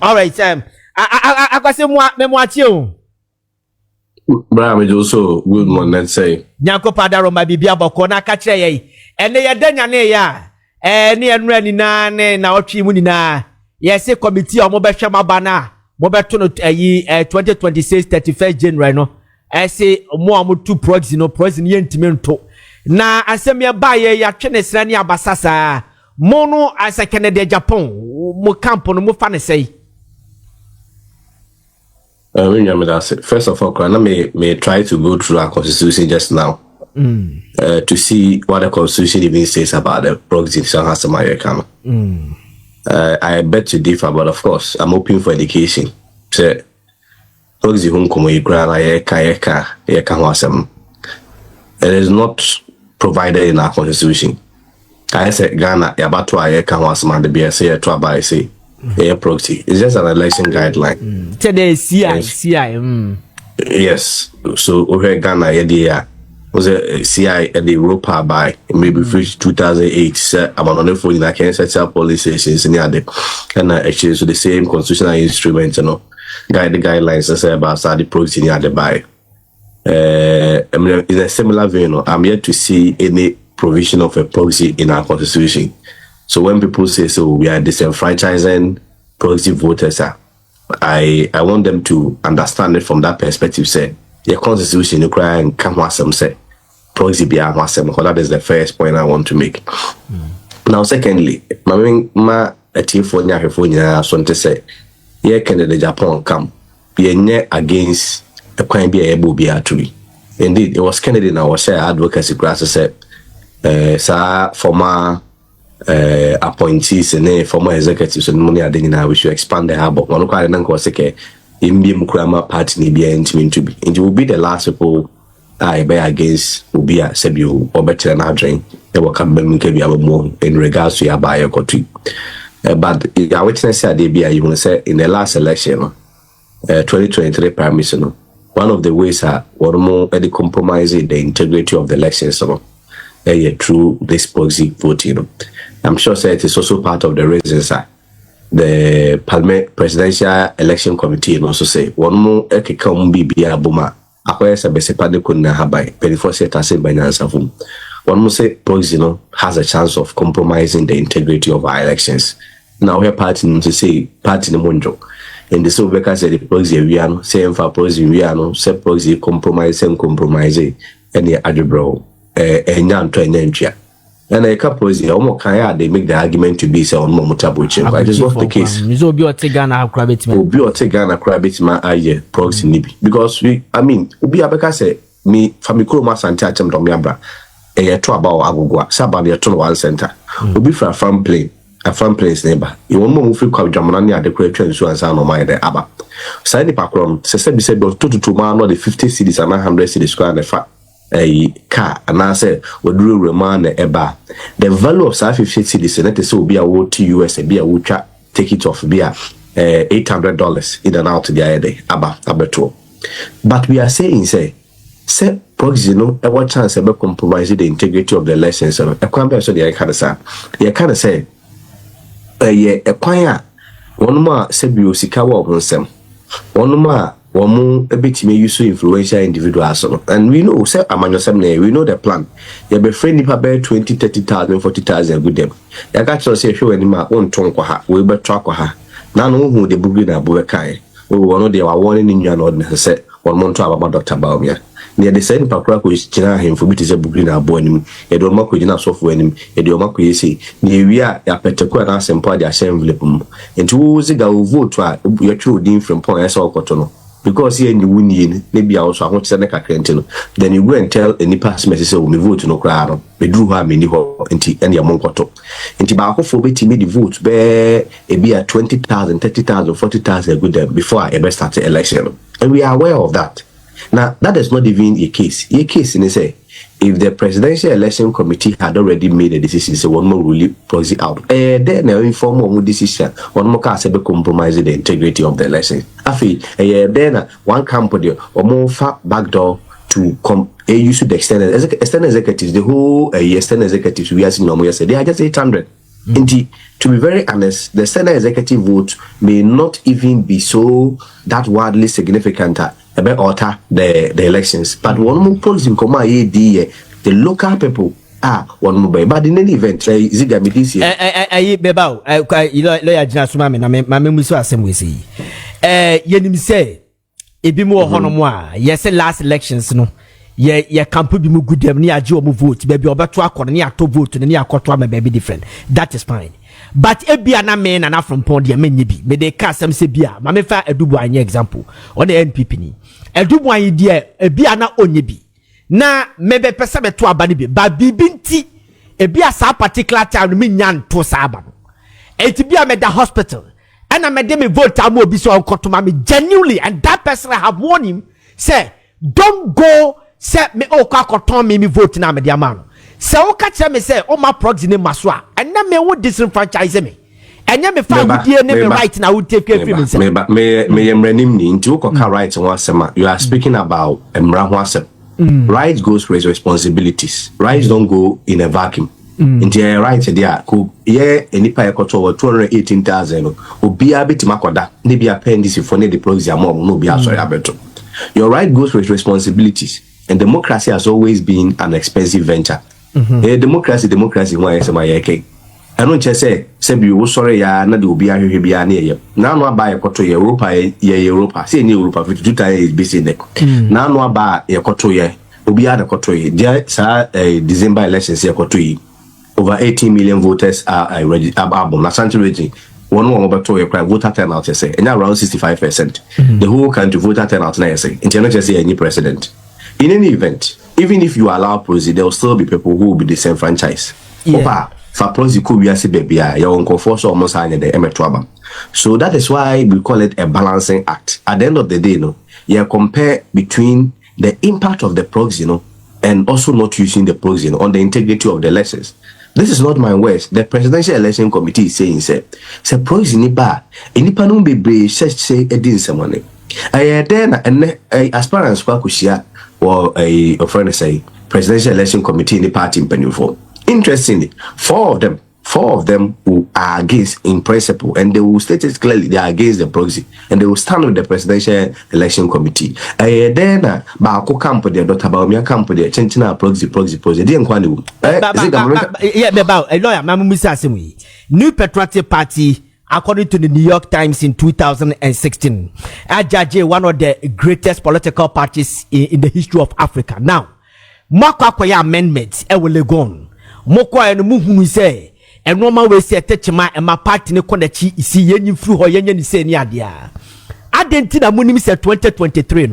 All right. I got some more memoir. Brahmi also good one, let's say. Nyanko Padaro might be Biaboko na catch ye. And they are done ya. Near Renny na Ochi Munina. Yes, a committee of Mobile Shamabana. Mobile 2026 31st January. No, I say more two Proxy, no Proxy Yentimento. Na asemia baye ya Chenes Rani Abasasa. Mono as a Canada Agyapong. Mo campo no mo fane say. First of all, Krana may try to go through our constitution just now to see what the constitution even says about the proxy. I bet to differ, but of course, I'm hoping for education. So, proxy home come it is not provided in our constitution. I said Ghana, about to I can was man the BSA to buy say. Proxy. It's just an election guideline. Today, CI. Yes. So over Ghana, was a CI at the Europa by maybe 2008. I'm on the phone. I can set up police stations in the other, and actually, so the same constitutional instrument, guidelines as about the proxy in the other by. I mean, in a similar vein, I'm yet to see any provision of a proxy in our constitution. So when people say, so we are disenfranchising proxy voters, I want them to understand it from that perspective. Say, your constitution, you cry and come what some say, proxy be a because that is the first point I want to make. Now, secondly, my team for Nya so to say, yeah, Canada Agyapong come, be against the crime be able be actually. Indeed, it was Kennedy now was advocacy class said, former appointees and former executives and money we should expand the hub. One quite an in party ni be to be. It will be the last people I bear against will be a Sebu or better than our drain. They will come more in regards to your buyer country. But I witness that they be you want to say in the last election 2023 prime minister. One of the ways are one more compromising the integrity of the elections through this proxy voting. I'm sure it is also part of the reasons the Parliament Presidential Election Committee also say one more can be abuma. Acquires a basic padi kunna habai, 24 set by Nansafum. One must say proxy has a chance of compromising the integrity of our elections. Now we're party to say party the munjo. In the so because the proxy we are same for proxy we are say proxy compromise and compromise any adjubro and and a couple is almost they make the argument to be so on Motabuchin, but it's not the case. Mizobi or Tegana Crabit, Obi or Tegana Crabit, my eye, proxy nibi. Because Ubi Abeka say, me, Famicro Masanta Chamdomiabra, a year to about Agua, Sabania to 1 center. Ubi for a farm plane, neighbor. You won't move to Jamani at the creature insurance on my Abba. Side Pacron, Sesabi said, 2 to 2 man, or the 50 cities and 100 cities square and a fat. A car and I said would do remand eba. The value of 50 cities and so be a wood to US and be a wood take it off be $800 in and out the other day abato. But we are saying say proxy what chance about compromising the integrity of the elections a quite so the kind of say a choir one more Sebio Sikawa of them one more a bit may use influential individuals. And we know, say, we know the plan. You be friendly about 20, 30,000, 40,000 with them. You got to say, show any man on Tonquaha, we but track her. None who the Bugina Buakai. We were not there, warning in your ordinance, said, 1 month about Dr. Baumia. Near the same Pacraco is China him for me to say Bugina born him, a domaco enough software him, a domaco you see. Near we are a petiqua and ask and party assembly. And two was it go vote to your true dean from Point S. Cotono. Because here in the winning, maybe also I want to send a cacantino. Then you go and tell any past message, so we vote no crowd. We drew her many and your monkoto. And tobacco for me the votes bear a beer 20,000, 30,000, 40,000 good them before I ever started election. And we are aware of that. Now, that is not even a case. A case in say, if the Presidential Election Committee had already made a decision, say one more really proxy out. Then they inform one decision, one more case be compromising the integrity of the election. Then one company or more far backdoor to come use the external executives, the whole external executives we are seeing normal yesterday, they are just 800. Indeed, to be very honest, the Senate executive vote may not even be so that wildly significant about alter the elections. But one more proxy the local people one more. But in any event, Ziga me this year. Bebao, lawyer Jina Sumami, my memories are some way. Yenim say, it be more honomwa. Yes, last elections, no. Ye can't be more good than near Joe vote, baby, or better near to vote and near Kotwa may be different. That is fine. But a biana man and from Pondia may be, may they cast some sebia, Mamefa a Dubois example, on the NPP ni. A Dubois idea, a biana onye bi. Na maybe pesame to a banibi, but bibinti, a bia sa particular time, minyan to saban. It be a made the hospital, and I made them vote, I will be so uncomfortable genuinely, and that person I have warned him, say, don't go. Say me kwa me vote na me dia man. Say o ka kire me say o ma proxy ne maso a. Ena me wo disenfranchise me. Enya me fa wudie ne me right na wo take free me say. Me emranim ni nti wo ka right ho asema. You are speaking about emra ho asem. Right goes with responsibilities. Rights don't go in a vacuum. Nti right there ko ye enipa ye koto 218,000 obi abetima koda ne bia appendix for ne the proxy among no bia sorry abeto. Your right goes with responsibilities. And democracy has always been an expensive venture. Democracy, why is my yake? I don't just say you sorry, ya, na do be a here near you. Now, no buy a coto Europa, say in Europa, 52 times is busy neck. Now, no buy a coto ye, Ubia the coto ye, dear, December elections, ye coto over 18 million voters are ready. Nasanti region. One over to your voter turnout, say, and around 65%. The whole country voter turnout, now say, and not just say any president. In any event, even if you allow Proxy, there will still be people who will be disenfranchised. Yeah. For Proxy, could be a CBBI, your uncle force almost hanging the Emetraba. So that is why we call it a balancing act. At the end of the day, you compare between the impact of the Proxy, and also not using the Proxy on the integrity of the elections. This is not my words. The Presidential Election Committee is saying, say Proxy ni ba, inipa no be brave, say edin semane. Then as far as Kwakushia or a friend say Presidential Election Committee in the party in Penufo. Interestingly, four of them who are against in principle, and they will state it clearly they are against the Proxy, and they will stand with the Presidential Election Committee. Then Bako camp with their daughter Baumia camp with their Chenchina Proxy. Didn't quantum. Yeah, about a lawyer, Mamusa Simi. New Patriotic Party. According to the New York Times in 2016, Agyapong, one of the greatest political parties in the history of Africa. Now, Mokwa amendments, will go on. Mokwa and Muhu say, and normal way say, Techma and my party ne konechi, see yen through or yen say niadia. Adentina Munim said 2023.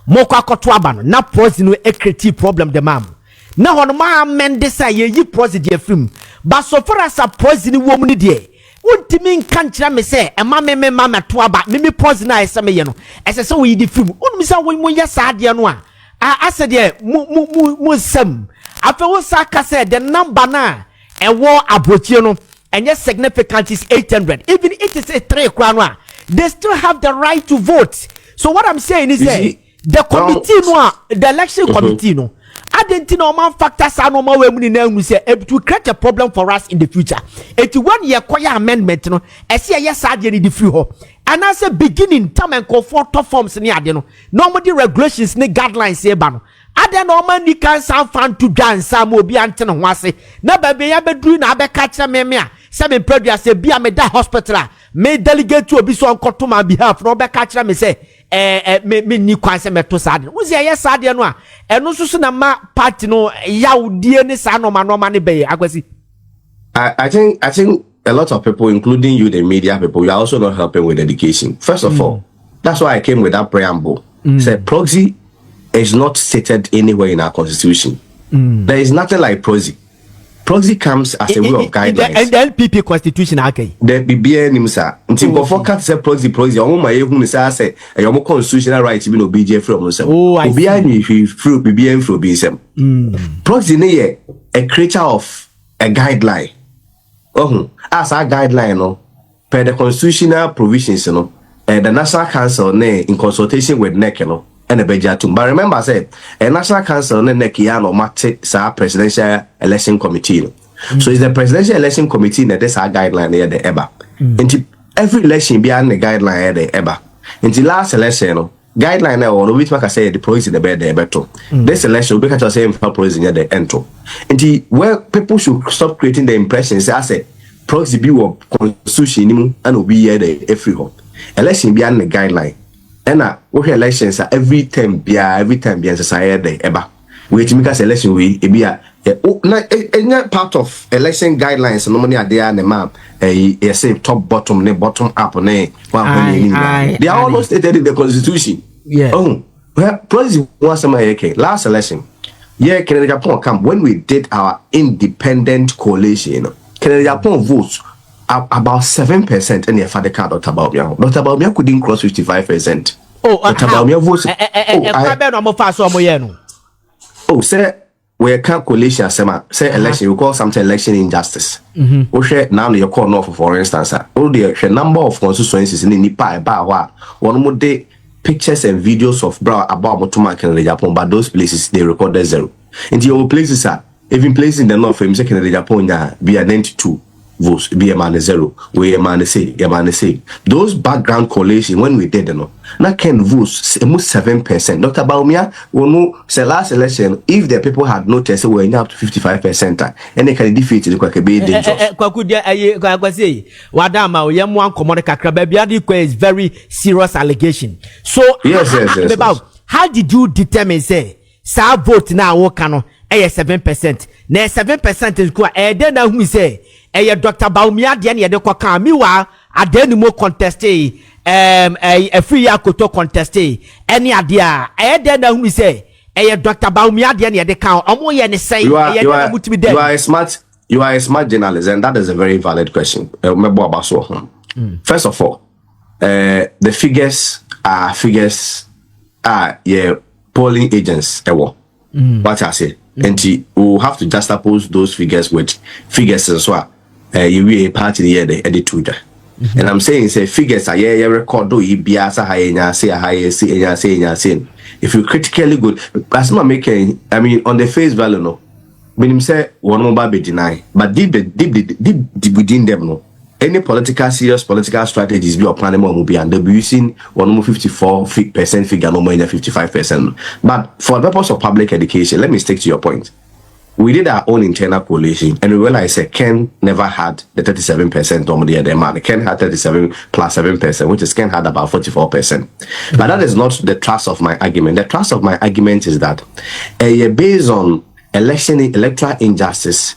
Mokwa Kotwaban, na Proxy no equity problem the mam. Now on my men decide ye Proxy film, but so far as a Proxy woman dear. Ultimate can't me say, and mamma to about Mimi Posna, some yeno, as I saw we the film. Misa when you said, Yanwa. I said, yeah, Musem. After what Saka said, the number na and war abrochino, and yes, significant is 800. Even it is a 3 crown, they still have the right to vote. So, what I'm saying is that the committee, the election committee, no. I didn't know man factors are no more when say it will create a problem for us in the future. 81 year choir amendment, I see a yes, I did the free and as a beginning, time and call for top forms in the normally regulations, ne guidelines, say ban. I don't know man, you can sound fun to dance, some will be antenna was no baby, I be doing a catch a memia. Seven previous say be a made that hospital, may delegate to be so on to my behalf, no back catch me say. Me ni kwanse meto sade uzi ya sade no a eno so na ma party no ya udie ni sa no ma ne be agwasi. I think a lot of people, including you, the media people, you are also not helping with education. First of all, that's why I came with that preamble. Said Proxy is not stated anywhere in our constitution. There is nothing like Proxy. Proxy comes as a way of guidelines. And the LPP constitution, okay. The BBN nimsa. Until before say Proxy. On my who say a more constitutional right to be no BJ from himself. Oh, I see. BBN through BBN through BSM. Proxy ne a creature of a guideline. As a guideline, no, per the constitutional provisions, the National Council in consultation with NEC, and the Bejatum. But remember, I said a National Council ne NEC no mate sa Presidential Election Committee. So it's the Presidential Election Committee that there's a guideline there the ever. And every election behind the guideline here the ever. And the last election, guideline now on which I say the police in the bed the better. This election we can say for police in the enter. And where people should stop creating the impression is I say proxy be of constitution and we here the every home. Election behind the guideline. And we elections are every time be society the ever. We to make us election we be a part of election guidelines normally are there on the map. Say top bottom up they are almost stated in the constitution. Yeah. Oh, well, Proxy was some last election. Yeah, Agyapong come when we did our independent coalition. Agyapong votes about 7% and for the card Dr. Baumia. Dr. Baumia couldn't cross 55%. Dr. Baumia votes. Say we can't coalition say election, we call something election injustice. Now you call north for instance. The number of constituencies in Nipa about one more day pictures and videos of about Motumak and Agyapong, but those places they recorded 0. And your places are even places in the north from second Agyapong be identity votes be a man 0 we a man say those background coalition when we did na can votes almost 7%. Dr. Baumia will know say last election if the people had noticed we were up to 55% and they can defeat the quite be dangerous. Kwasi wadama yam wan common kakra bia is very serious allegation. So yes. How did you determine say sa vote na wo kano 7%? Na 7% is kwa then na who say Dr. Baumia de na de kwa kan mi wa adenu mo contesté a free akoto contesté any idea then na who say Dr. Baumia de na de kan omo ye ne say you are a smart journalist and that is a very valid question. First of all, the figures are polling agents what I say. And we'll have to juxtapose those figures with figures as well. You be a party here the editor. And I'm saying say figures are record do you be as a high say if you critically good as not making on the face value no when say one more be deny but deep within them no any serious political strategies be planning more be and they'll be using 54% figure no more than 55%. But for the purpose of public education, let me stick to your point. We did our own internal coalition and we realized that Ken never had the 37% or the other man. Ken had 37 plus 7%, which is Ken had about 44%. But that is not the thrust of my argument. The thrust of my argument is that based on electoral injustice,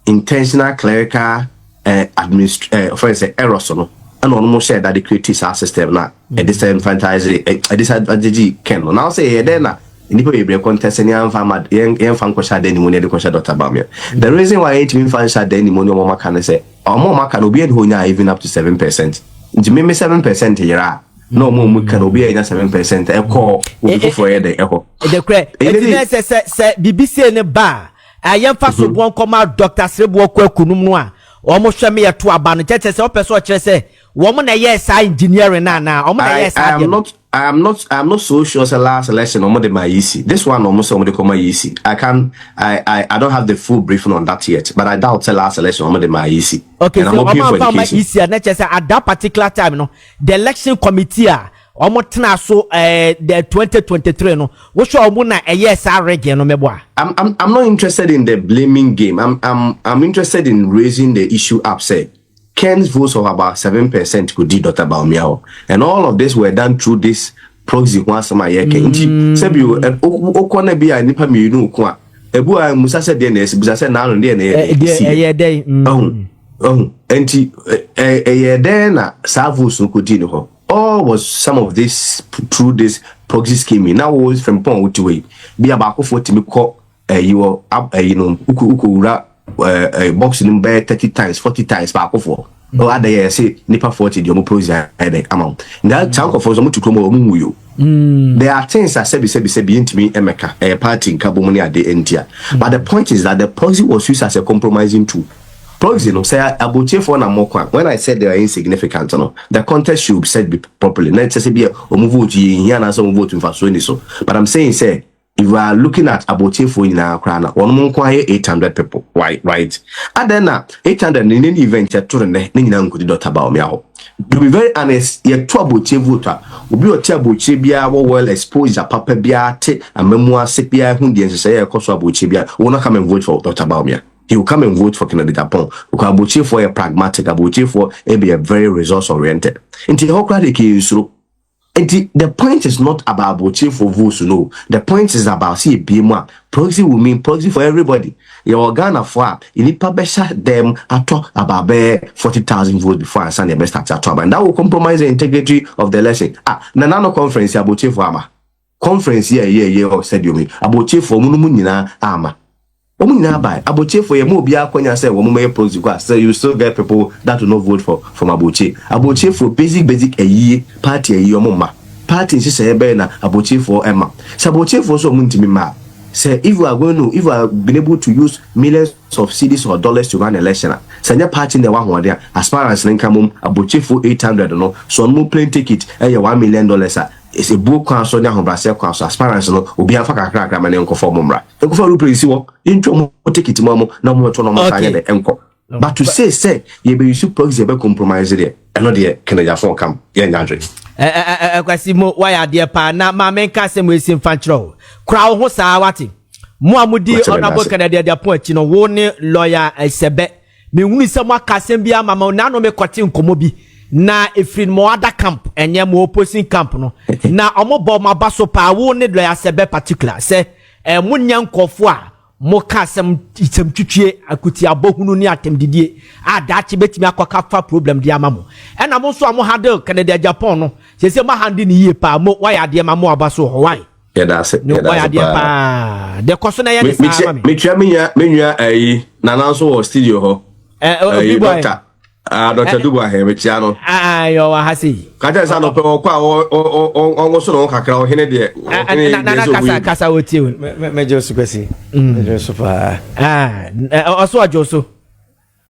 intentional clerical errors and almost said that the creative our system now a disadvantage can now say then Nipo contest any farmer young fan question any money the question Dr. Baumia. The reason why it mean fan shot any money more can say or more can be even up to 7%. To me 7% here no more can be 7% a call for the correct BBC ne ba I am fast one come out Dr. Srebu Kunumwa almost show me a two abandon churches or person say woman yes engineering now yes I am not so sure the last election or more than my easy. This one almost somebody come my easy. I don't have the full briefing on that yet, but I doubt the last election or more than my easy. Okay, and so I'm easy and just at that particular time, the election committee almost so the 2023 no what show na yes region no meboa. I'm not interested in the blaming game. I'm interested in raising the issue up say Ken's votes of about 7% could do Dr. Baumia. And all of this were done through this proxy once my year. Sebi okona bi a nipa mi nu ko a ebu a musa se de na esibusa se na no de na enti de na sa votes no could do no. All was some of this through this proxy scheme. Now was from pon wuti we bi abako for timi ko you up uku a box in 30 times 40 times back for or other year say nipa 40 the proxy amount that chunk of us to come you there are things I said into me emeka a party in Kabomoni at the entia but the point is that the proxy was used as a compromising tool. Proxy no say about for na more when I said they are insignificant the context should be said properly let's say be vote here and some vote for so but I'm saying say if we are looking at Abochefo in our crown, one more quiet 800 people, right? And then 800 in any event, you're to the about me. To be very honest, you're to Abochefo, will be a Tabochebia, well exposed, a papa biate, a memoir sepia, whom the say a cost of Abochebia, will not come and vote for Dr. Baumia. He will come and vote for Agyapong because Abochefo a pragmatic, Abochefo be a very resource oriented. And the Hokratic is so. And the point is not about Abochefo votes, no. The point is about see BMA. Proxy will mean proxy for everybody. Your organ for you need to them at talk about 40,000 votes before I send the best at top. And that will compromise the integrity of the election. Nanano conference Abochefo ama. Conference or said you me. Abochefo munumuna ama. Abochefo ye mo bia kwanya say wo mo proxy kwa say you still get people that will not vote for from Abochefo basic party omo party say be na Abochefo emma Abochefo so muntimi ma say if you are been able to use millions of cedis or dollars to run election say party the one there as far as income Abochefo 800 no so no plane ticket $1 million it's a book council na Brazil council as far as no obi afa kakra ma ne nko for momra nko for replace wo intro mo ticket mo na mo to no mo sanye de enko but to say you be use proxy be compromise there and no there can Agyapong come ye nyandre Kwasi mo why there pa na ma menka sem we sim fanchro kra wo ho saa wate mo amudi honorable Canada Agyapong achi no wo ne lawyer Sebe me hunu se mo akasem bia mama na no me kwate nkomo bi na efrin mo ada camp enye mo opposing camp no na omobo mabaso pa wo ne lawyer Sebe particular se munya nkofo a mo kasem item twitwe akuti abohunu ni atemdidie adachi betimi akwakafa problem dia mamo ena mo so amo handle Canada Agyapong no se ma handle ni yie pa mo why ade ma mo abaso ho why that's it why ade pa de koso na ye ni sa mami me twa menua na nanso wo studio ho doctor Dr. Duba here with Chano. Yo, hasi. Kaja sano pe okwa o so no kakra o hene de. Kasa with you. Mejo Kwasi. Mejo so fa. Oso ajoso.